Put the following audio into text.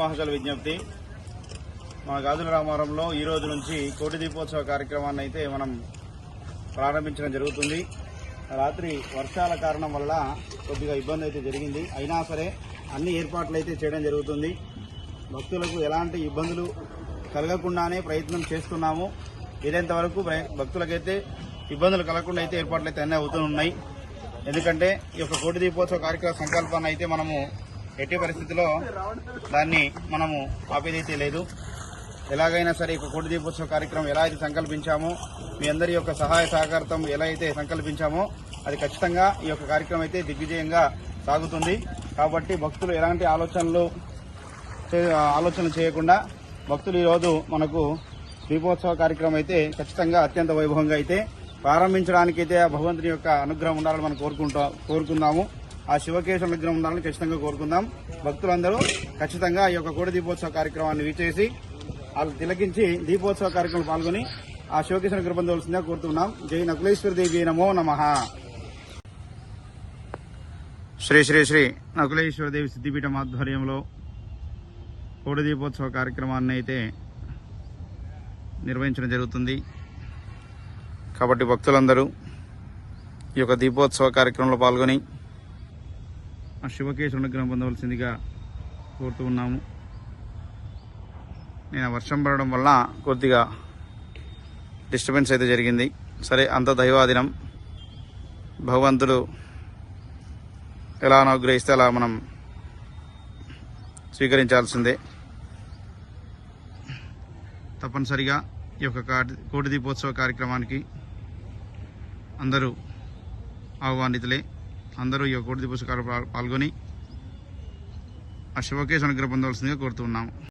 మహాశల విజ్ఞప్తి. మన గాజుల రామారంలో ఈ రోజు నుంచి కోటి దీపోత్సవ కార్యక్రమాన్ని అయితే మనం ప్రారంభించడం జరుగుతుంది. రాత్రి వర్షాల కారణం వల్ల కొద్దిగా ఇబ్బంది అయితే జరిగింది. అయినా సరే అన్ని ఏర్పాట్లు అయితే చేయడం జరుగుతుంది. భక్తులకు ఎలాంటి ఇబ్బందులు కలగకుండానే ప్రయత్నం చేస్తున్నాము. వీలైనంత వరకు భక్తులకైతే ఇబ్బందులు కలగకుండా అయితే ఏర్పాట్లు అయితే అన్నీ అవుతున్నాయి. ఎందుకంటే ఈ యొక్క కోటి దీపోత్సవ కార్యక్రమ సంకల్పాన్ని అయితే మనము ఎట్టి పరిస్థితిలో దాన్ని మనము ఆపేదైతే లేదు. ఎలాగైనా సరే ఈ కోటి దీపోత్సవ కార్యక్రమం ఎలా అయితే సంకల్పించామో, మీ అందరి యొక్క సహాయ సహకారంతో ఎలా అయితే సంకల్పించామో అది ఖచ్చితంగా ఈ యొక్క కార్యక్రమం అయితే దిగ్విజయంగా సాగుతుంది. కాబట్టి భక్తులు ఎలాంటి ఆలోచనలు చేయకుండా భక్తులు ఈరోజు మనకు దీపోత్సవ కార్యక్రమం అయితే ఖచ్చితంగా అత్యంత వైభవంగా అయితే ప్రారంభించడానికైతే భగవంతుని యొక్క అనుగ్రహం ఉండాలని మనం కోరుకుందాము. ఆ శివకేశవ అనుగ్రహం ఉండాలని ఖచ్చితంగా కోరుకుందాం. భక్తులందరూ ఖచ్చితంగా ఈ యొక్క కోటి దీపోత్సవ కార్యక్రమాన్ని వీచేసి వాళ్ళు తిలకించి దీపోత్సవ కార్యక్రమంలో పాల్గొని ఆ శివకేశవ అనుగ్రహం పొందవలసిందిగా కోరుతున్నాం. జై నకులేశ్వర దేవి నమో నమః. శ్రీ శ్రీ శ్రీ నకులేశ్వర దేవి సిద్ధిపీఠం ఆధ్వర్యంలో కోటి దీపోత్సవ కార్యక్రమాన్ని అయితే నిర్వహించడం జరుగుతుంది. కాబట్టి భక్తులందరూ ఈ యొక్క దీపోత్సవ కార్యక్రమంలో పాల్గొని ఆ శివకేశవ అనుగ్రహం పొందవలసిందిగా కోరుతూ ఉన్నాము. నేను వర్షం పడడం వల్ల కొద్దిగా డిస్టర్బెన్స్ అయితే జరిగింది. సరే, అంత దైవాధీనం. భగవంతుడు ఎలా అనుగ్రహిస్తే అలా మనం స్వీకరించాల్సిందే. తప్పనిసరిగా ఈ యొక్క కోటి దీపోత్సవ కార్యక్రమానికి అందరూ ఆహ్వానితులే. అందరూ ఈ కోటి దీపోత్సవ పాల్గొని ఆ శివకేశవ అనుగ్రహం పొందవలసిందిగా కోరుతున్నాము.